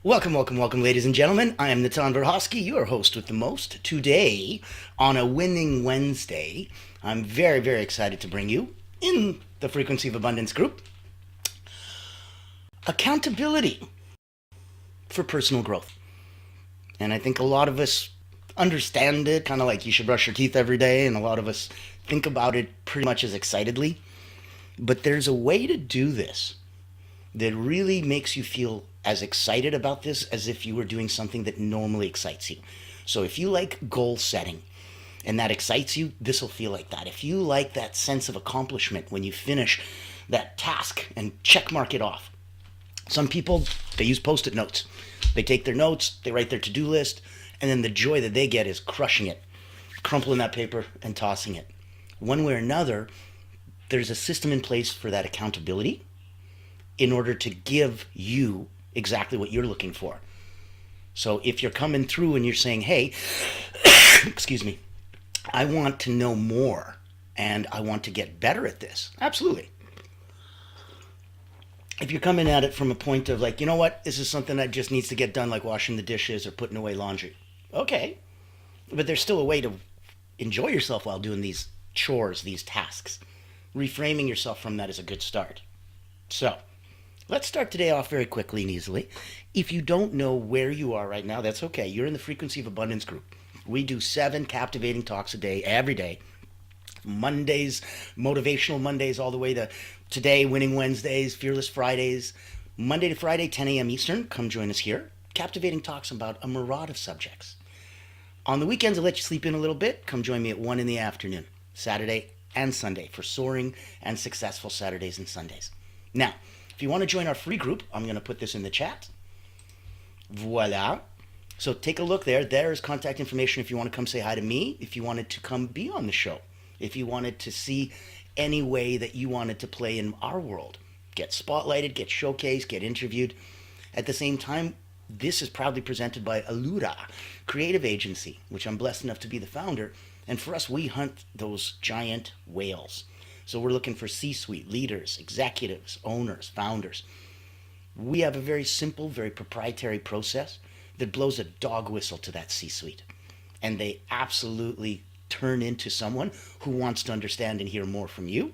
Welcome, ladies and gentlemen. I am Natan Verhosky, your host with the most. Today, on a winning Wednesday, I'm very excited to bring you, in the Frequency of Abundance group, accountability for personal growth. And I think a lot of us understand it, kind of like you should brush your teeth every day, and a lot of us think about it pretty much as excitedly. But there's a way to do this that really makes you feel as excited about this as if you were doing something that normally excites you. So if you like goal setting and that excites you, this will feel like that. If you like that sense of accomplishment when you finish that task and check mark it off. Some people, they use post-it notes. They take their notes, they write their to-do list, and then the joy that they get is crushing it, crumpling that paper and tossing it. One way or another, there's a system in place for that accountability in order to give you exactly what you're looking for. So if you're coming through and you're saying, hey, excuse me, I want to know more and I want to get better at this, absolutely. If you're coming at it from a point of like, you know what, this is something that just needs to get done, like washing the dishes or putting away laundry, okay. But there's still a way to enjoy yourself while doing these chores, these tasks. Reframing yourself from that is a good start. So, let's start today off very quickly and easily. If you don't know where you are right now, that's okay. You're in the Frequency of Abundance group. We do 7 captivating talks a day, every day. Mondays, motivational Mondays, all the way to today, winning Wednesdays, fearless Fridays. Monday to Friday, 10 a.m. Eastern. Come join us here. Captivating talks about a myriad of subjects. On the weekends, I'll let you sleep in a little bit. Come join me at 1 in the afternoon, Saturday and Sunday, for soaring and successful Saturdays and Sundays. Now, if you want to join our free group, I'm going to put this in the chat. Voila. So take a look there. There's contact information if you want to come say hi to me, if you wanted to come be on the show, if you wanted to see any way that you wanted to play in our world, get spotlighted, get showcased, get interviewed. At the same time, this is proudly presented by Allura Creative Agency, which I'm blessed enough to be the founder. And for us, we hunt those giant whales. So we're looking for C-suite leaders, executives, owners, founders. We have a very simple, very proprietary process that blows a dog whistle to that C-suite. And they absolutely turn into someone who wants to understand and hear more from you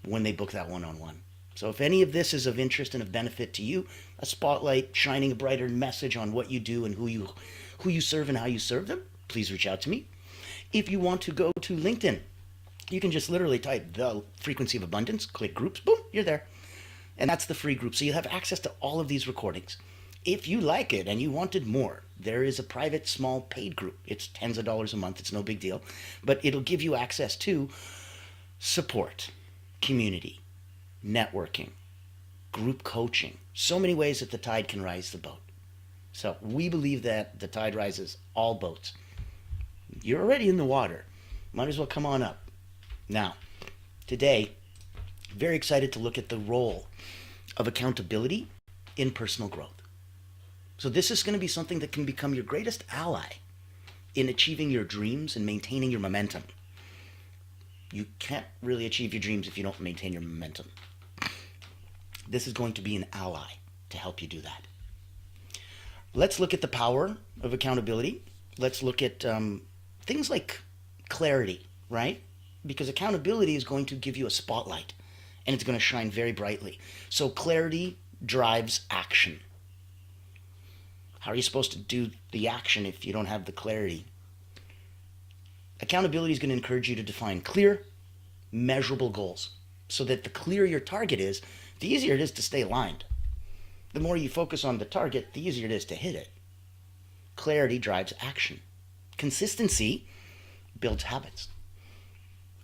when they book that one-on-one. So if any of this is of interest and of benefit to you, a spotlight shining a brighter message on what you do and who you serve and how you serve them, please reach out to me. If you want to go to LinkedIn, you can just literally type the Frequency of Abundance, click groups, boom, you're there. And that's the free group. So you have access to all of these recordings. If you like it and you wanted more, there is a private, small, paid group. It's tens of dollars a month. It's no big deal. But it'll give you access to support, community, networking, group coaching. So many ways that the tide can rise the boat. So we believe that the tide rises all boats. You're already in the water. Might as well come on up. Now, today, very excited to look at the role of accountability in personal growth. So this is going to be something that can become your greatest ally in achieving your dreams and maintaining your momentum. You can't really achieve your dreams if you don't maintain your momentum. This is going to be an ally to help you do that. Let's look at the power of accountability. Let's look at things like clarity, right? Because accountability is going to give you a spotlight and it's going to shine very brightly. So clarity drives action. How are you supposed to do the action if you don't have the clarity? Accountability is going to encourage you to define clear, measurable goals so that the clearer your target is, the easier it is to stay aligned. The more you focus on the target, the easier it is to hit it. Clarity drives action. Consistency builds habits.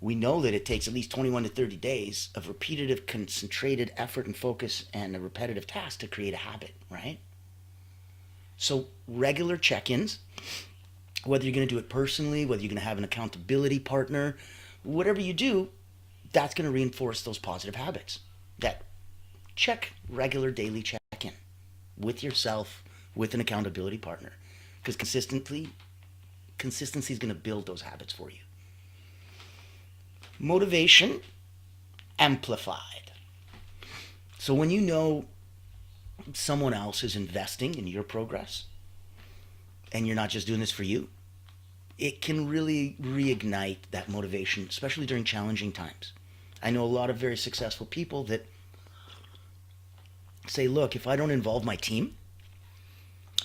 We know that it takes at least 21 to 30 days of repetitive, concentrated effort and focus and a repetitive task to create a habit, right? So regular check-ins, whether you're going to do it personally, whether you're going to have an accountability partner, whatever you do, that's going to reinforce those positive habits. That regular daily check-in with yourself, with an accountability partner. Because consistency is going to build those habits for you. Motivation amplified. So when you know someone else is investing in your progress and you're not just doing this for you, it can really reignite that motivation, especially during challenging times. I know a lot of very successful people that say, look, if I don't involve my team,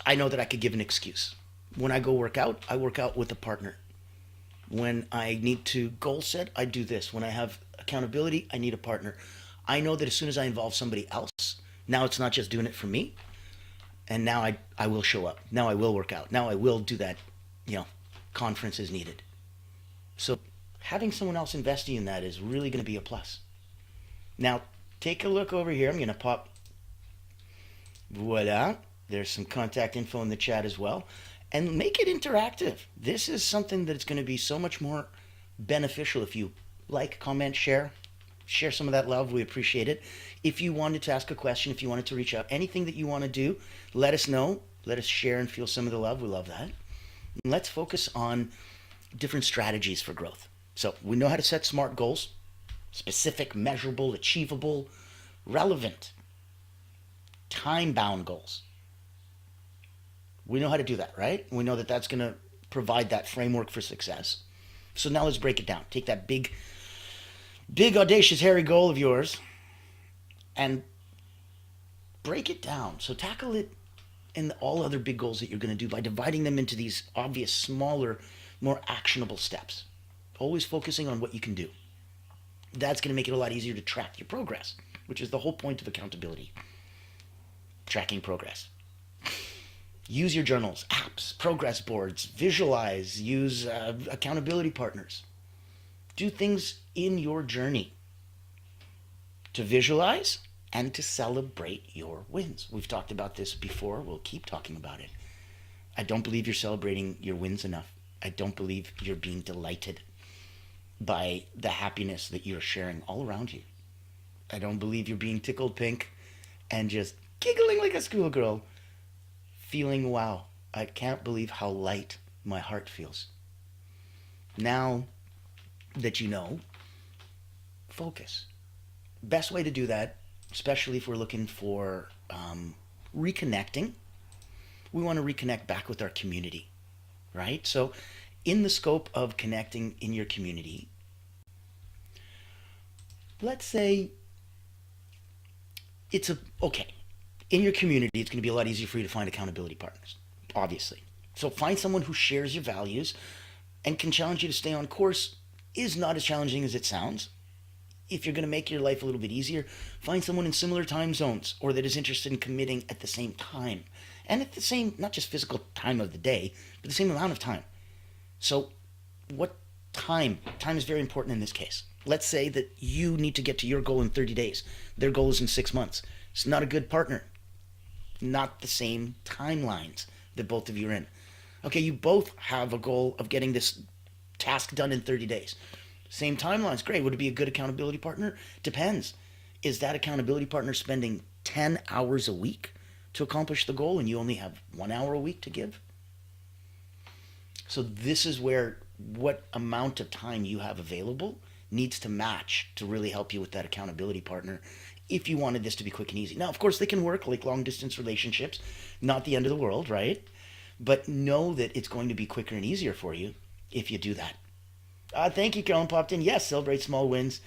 I know that I could give an excuse. When I go work out, I work out with a partner. When I need to goal set, I do this. When I have accountability, I need a partner. I know that as soon as I involve somebody else, now it's not just doing it for me. And now I will show up. Now I will work out. Now I will do that, conference is needed. So having someone else investing in that is really going to be a plus. Now, take a look over here. I'm going to pop, voila. There's some contact info in the chat as well. And make it interactive. This is something that's going to be so much more beneficial if you like, comment, share some of that love. We appreciate it. If you wanted to ask a question, if you wanted to reach out, anything that you want to do, let us know. Let us share and feel some of the love. We love that. And let's focus on different strategies for growth. So we know how to set SMART goals: specific, measurable, achievable, relevant, time-bound goals. We know how to do that, right? We know that that's going to provide that framework for success. So now let's break it down. Take that big, audacious, hairy goal of yours and break it down. So tackle it in all other big goals that you're going to do by dividing them into these obvious, smaller, more actionable steps. Always focusing on what you can do. That's going to make it a lot easier to track your progress, which is the whole point of accountability. Tracking progress. Use your journals, apps, progress boards, visualize, use accountability partners. Do things in your journey to visualize and to celebrate your wins. We've talked about this before. We'll keep talking about it. I don't believe you're celebrating your wins enough. I don't believe you're being delighted by the happiness that you're sharing all around you. I don't believe you're being tickled pink and just giggling like a schoolgirl, feeling, wow, I can't believe how light my heart feels. Now that you know, focus. Best way to do that, especially if we're looking for reconnecting, we want to reconnect back with our community, right? So in the scope of connecting in your community, let's say in your community, it's going to be a lot easier for you to find accountability partners, obviously. So find someone who shares your values and can challenge you to stay on course. Is not as challenging as it sounds. If you're going to make your life a little bit easier, find someone in similar time zones or that is interested in committing at the same time. And at the same, not just physical time of the day, but the same amount of time. So what time? Time is very important in this case. Let's say that you need to get to your goal in 30 days. Their goal is in 6 months. It's not a good partner. Not the same timelines that both of you are in. Okay, you both have a goal of getting this task done in 30 days. Same timelines, great. Would it be a good accountability partner? Depends. Is that accountability partner spending 10 hours a week to accomplish the goal and you only have 1 hour a week to give? So this is where what amount of time you have available needs to match to really help you with that accountability partner if you wanted this to be quick and easy. Now, of course, they can work like long distance relationships, not the end of the world, right? But know that it's going to be quicker and easier for you if you do that. Thank you, Carolyn popped in. Yes, celebrate small wins,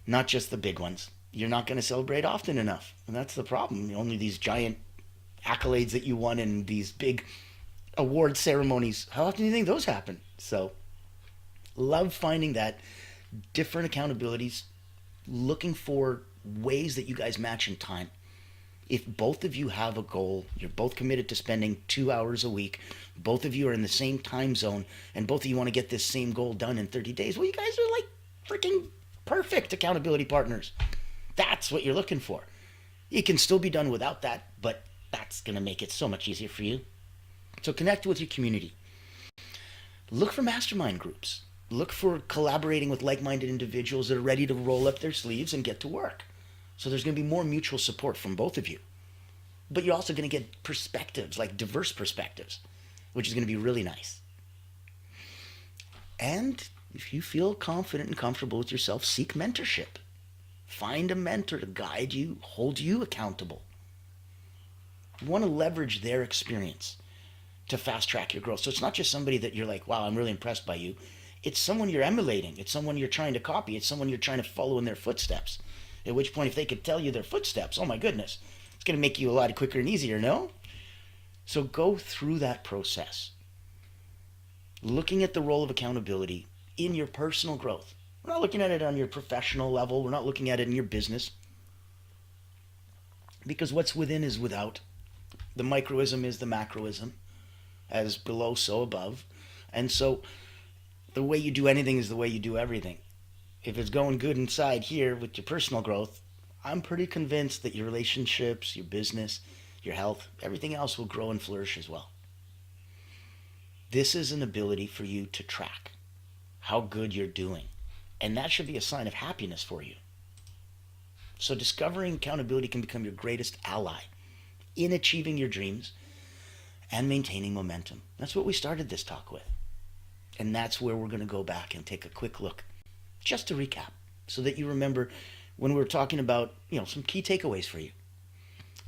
not just the big ones. You're not going to celebrate often enough. And that's the problem. Only these giant accolades that you won in these big award ceremonies. How often do you think those happen? So love finding that different accountabilities, looking for ways that you guys match in time. If both of you have a goal, you're both committed to spending 2 hours a week, both of you are in the same time zone, and both of you want to get this same goal done in 30 days, well, you guys are like freaking perfect accountability partners. That's what you're looking for. It can still be done without that, but that's going to make it so much easier for you. So connect with your community. Look for mastermind groups. Look for collaborating with like-minded individuals that are ready to roll up their sleeves and get to work. So there's going to be more mutual support from both of you. But you're also going to get perspectives, like diverse perspectives, which is going to be really nice. And if you feel confident and comfortable with yourself, seek mentorship. Find a mentor to guide you, hold you accountable. You want to leverage their experience to fast track your growth. So it's not just somebody that you're like, wow, I'm really impressed by you. It's someone you're emulating. It's someone you're trying to copy. It's someone you're trying to follow in their footsteps. At which point, if they could tell you their footsteps, oh my goodness, it's going to make you a lot quicker and easier, no? So go through that process. Looking at the role of accountability in your personal growth. We're not looking at it on your professional level. We're not looking at it in your business. Because what's within is without. The microism is the macroism. As below, so above. And so the way you do anything is the way you do everything. If it's going good inside here with your personal growth, I'm pretty convinced that your relationships, your business, your health, everything else will grow and flourish as well. This is an ability for you to track how good you're doing. And that should be a sign of happiness for you. So discovering accountability can become your greatest ally in achieving your dreams and maintaining momentum. That's what we started this talk with. And that's where we're going to go back and take a quick look, just to recap, so that you remember when we were talking about, some key takeaways for you.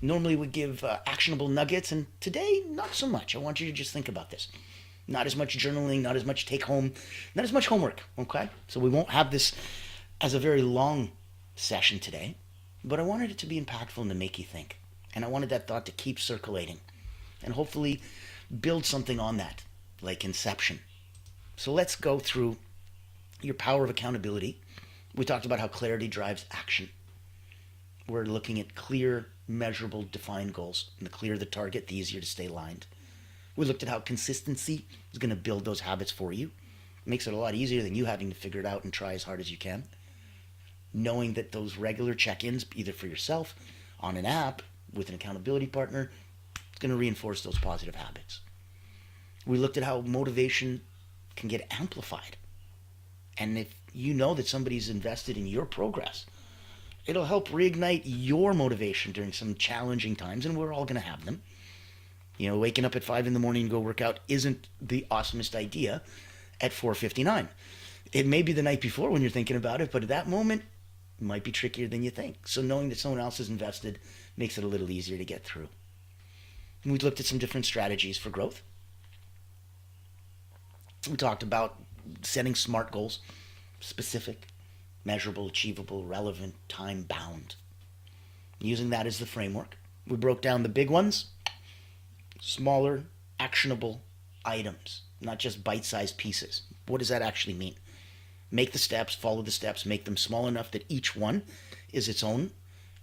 Normally we give actionable nuggets, and today, not so much. I want you to just think about this. Not as much journaling, not as much take home, not as much homework, okay? So we won't have this as a very long session today, but I wanted it to be impactful and to make you think. And I wanted that thought to keep circulating and hopefully build something on that, like inception. So let's go through your power of accountability. We talked about how clarity drives action. We're looking at clear, measurable, defined goals. And the clearer the target, the easier to stay aligned. We looked at how consistency is going to build those habits for you. It makes it a lot easier than you having to figure it out and try as hard as you can. Knowing that those regular check-ins, either for yourself, on an app, with an accountability partner, it's going to reinforce those positive habits. We looked at how motivation can get amplified. And if you know that somebody's invested in your progress, it'll help reignite your motivation during some challenging times, and we're all going to have them. Waking up at 5 in the morning and go work out isn't the awesomest idea at 4:59. It may be the night before when you're thinking about it, but at that moment, it might be trickier than you think. So knowing that someone else is invested makes it a little easier to get through. And we looked at some different strategies for growth. We talked about setting SMART goals: specific, measurable, achievable, relevant, time-bound. Using that as the framework, we broke down the big ones, smaller, actionable items, not just bite-sized pieces. What does that actually mean? Make the steps, follow the steps, make them small enough that each one is its own,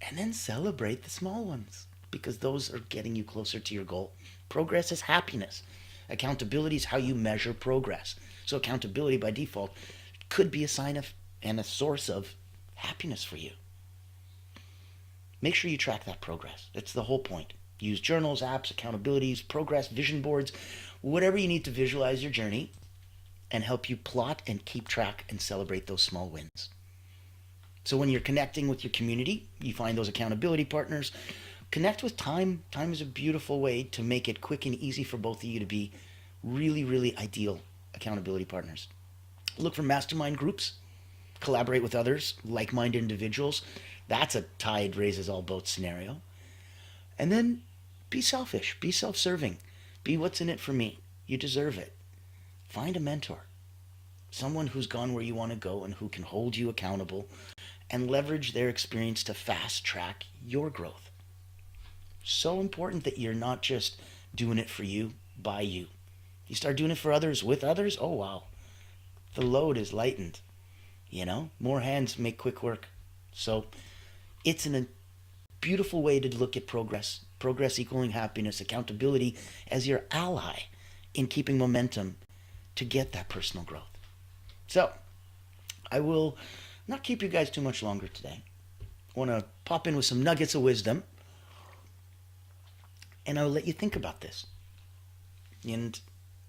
and then celebrate the small ones, because those are getting you closer to your goal. Progress is happiness. Accountability is how you measure progress. So accountability by default could be a sign of and a source of happiness for you. Make sure you track that progress. That's the whole point. Use journals, apps, accountabilities, progress, vision boards, whatever you need to visualize your journey and help you plot and keep track and celebrate those small wins. So when you're connecting with your community, you find those accountability partners. Connect with Time. Time is a beautiful way to make it quick and easy for both of you to be really, really ideal accountability partners. Look for mastermind groups. Collaborate with others, like-minded individuals. That's a tide raises all boats scenario. And then be selfish. Be self-serving. Be what's in it for me. You deserve it. Find a mentor. Someone who's gone where you want to go and who can hold you accountable and leverage their experience to fast-track your growth. So important that you're not just doing it for you, by you. You start doing it for others, with others, oh wow. The load is lightened. More hands make quick work. So it's a beautiful way to look at progress. Progress equaling happiness, accountability as your ally in keeping momentum to get that personal growth. So I will not keep you guys too much longer today. I want to pop in with some nuggets of wisdom, and I'll let you think about this. And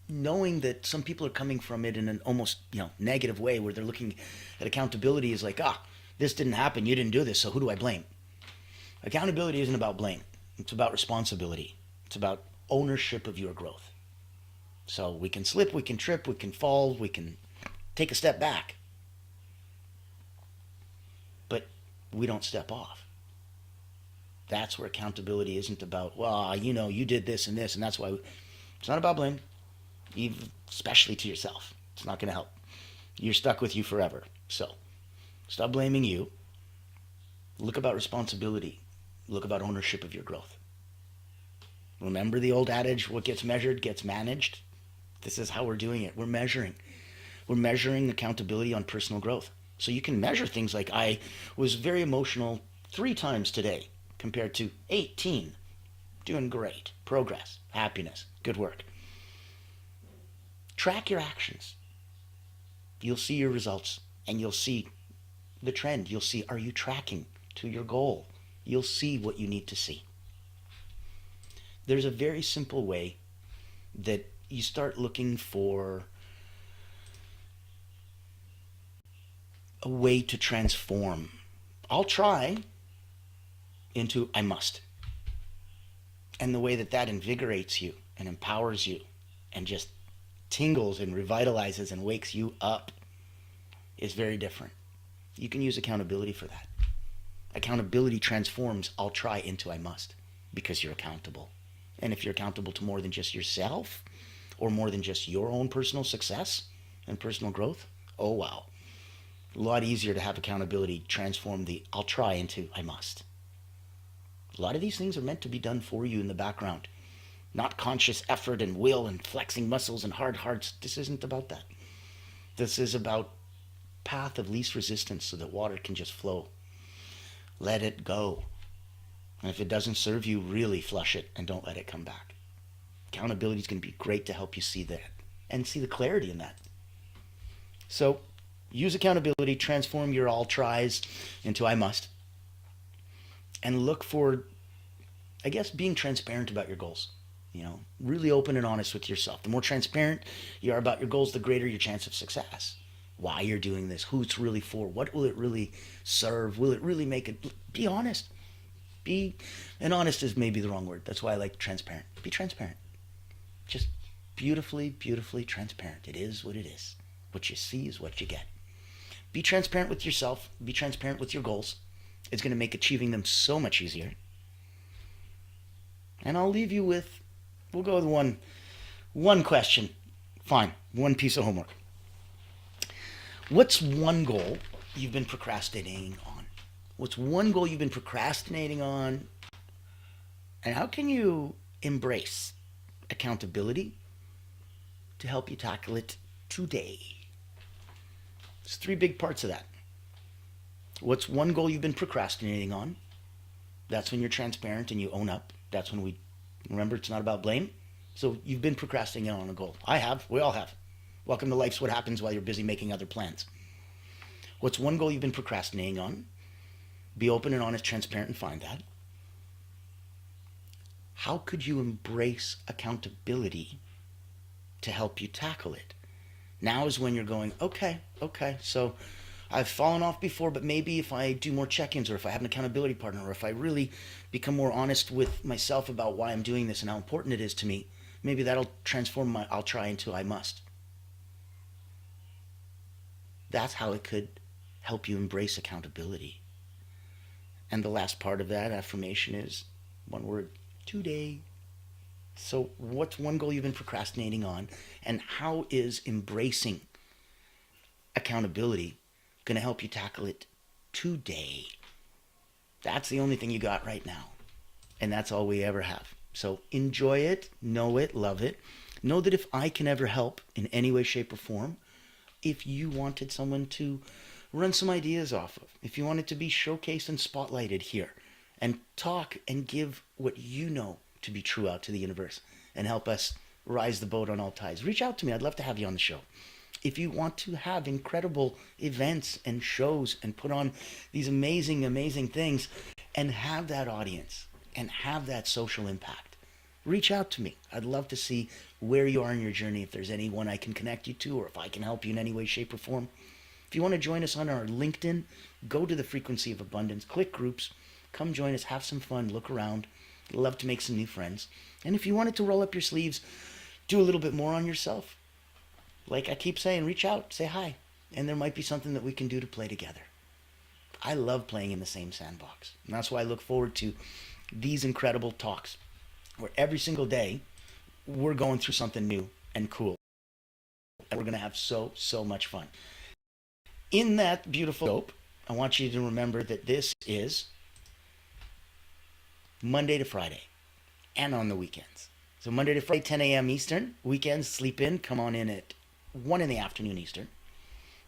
knowing that some people are coming from it in an almost negative way, where they're looking at accountability as like, this didn't happen, you didn't do this, so who do I blame? Accountability isn't about blame. It's about responsibility. It's about ownership of your growth. So we can slip, we can trip, we can fall, we can take a step back. But we don't step off. That's where accountability isn't about, well, you did this and that's why. It's not about blame, even, especially to yourself. It's not going to help. You're stuck with you forever. So stop blaming you. Look about responsibility. Look about ownership of your growth. Remember the old adage, what gets measured gets managed? This is how we're doing it. We're measuring. We're measuring accountability on personal growth. So you can measure things like, I was very emotional 3 times today compared to 18. Doing great. Progress, happiness, good work. Track your actions. You'll see your results and you'll see the trend. You'll see, are you tracking to your goal? You'll see what you need to see. There's a very simple way that you start looking for a way to transform I'll try into I must. And the way that that invigorates you and empowers you and just tingles and revitalizes and wakes you up is very different. You can use accountability for that. Accountability transforms I'll try into I must because you're accountable. And if you're accountable to more than just yourself or more than just your own personal success and personal growth, oh wow. A lot easier to have accountability transform the I'll try into I must. A lot of these things are meant to be done for you in the background. Not conscious effort and will and flexing muscles and hard hearts. This isn't about that. This is about path of least resistance so that water can just flow. Let it go. And if it doesn't serve you, really flush it and don't let it come back. Accountability is going to be great to help you see that and see the clarity in that. So use accountability, transform your all tries into I must, and look for, I guess, being transparent about your goals. You know, really open and honest with yourself. The more transparent you are about your goals, the greater your chance of success. Why you're doing this, who it's really for, what will it really serve, will it really make it? Be honest. And honest is maybe the wrong word. That's why I like transparent. Be transparent. Just beautifully, beautifully transparent. It is what it is. What you see is what you get. Be transparent with yourself. Be transparent with your goals. It's going to make achieving them so much easier. And I'll leave you with, we'll go with one question. Fine, one piece of homework. What's one goal you've been procrastinating on? What's one goal you've been procrastinating on? And how can you embrace accountability to help you tackle it today? There's 3 big parts of that. What's one goal you've been procrastinating on? That's when you're transparent and you own up. That's when remember, it's not about blame. So you've been procrastinating on a goal. I have. We all have. Welcome to Life's What Happens While You're Busy Making Other Plans. What's one goal you've been procrastinating on? Be open and honest, transparent, and find that. How could you embrace accountability to help you tackle it? Now is when you're going, okay, so I've fallen off before, but maybe if I do more check-ins or if I have an accountability partner or if I really become more honest with myself about why I'm doing this and how important it is to me, maybe that'll transform my I'll try into I must. That's how it could help you embrace accountability. And the last part of that affirmation is one word, today. So what's one goal you've been procrastinating on, and how is embracing accountability going to help you tackle it today? That's the only thing you got right now. And that's all we ever have. So enjoy it, know it, love it. Know that if I can ever help in any way, shape, or form, if you wanted someone to run some ideas off of, if you wanted to be showcased and spotlighted here and talk and give what you know to be true out to the universe and help us rise the boat on all tides, reach out to me. I'd love to have you on the show. If you want to have incredible events and shows and put on these amazing, amazing things and have that audience and have that social impact, reach out to me. I'd love to see where you are in your journey, if there's anyone I can connect you to or if I can help you in any way, shape, or form. If you want to join us on our LinkedIn, go to the Frequency of Abundance, click groups, come join us, have some fun, look around. I'd love to make some new friends. And if you wanted to roll up your sleeves, do a little bit more on yourself, like I keep saying, reach out, say hi, and there might be something that we can do to play together. I love playing in the same sandbox, and that's why I look forward to these incredible talks where every single day we're going through something new and cool. And we're going to have so much fun. In that beautiful scope, I want you to remember that this is Monday to Friday and on the weekends. So Monday to Friday, 10 a.m. Eastern. Weekends, sleep in. Come on in at 1 in the afternoon Eastern.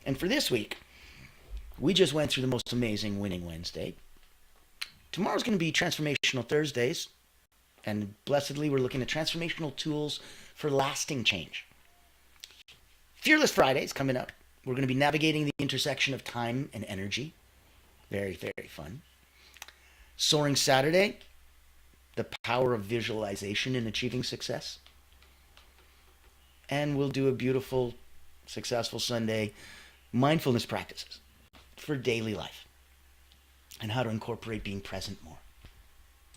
And for this week, we just went through the most amazing Winning Wednesday. Tomorrow's going to be Transformational Thursdays. And blessedly, we're looking at transformational tools for lasting change. Fearless Fridays coming up. We're going to be navigating the intersection of time and energy. Very, very fun. Soaring Saturday, the power of visualization in achieving success. And we'll do a beautiful, successful Sunday, mindfulness practices for daily life and how to incorporate being present more.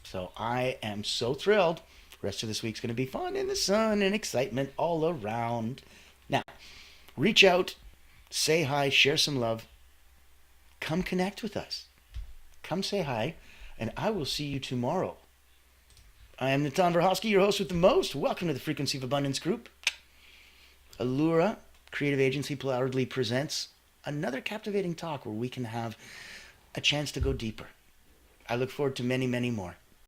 So I am so thrilled. The rest of this week's going to be fun in the sun and excitement all around. Now, reach out, say hi, share some love. Come connect with us. Come say hi, and I will see you tomorrow. I am Natan Verhofsky, your host with the most. Welcome to the Frequency of Abundance group. Allura Creative Agency proudly presents another captivating talk where we can have a chance to go deeper. I look forward to many, many more.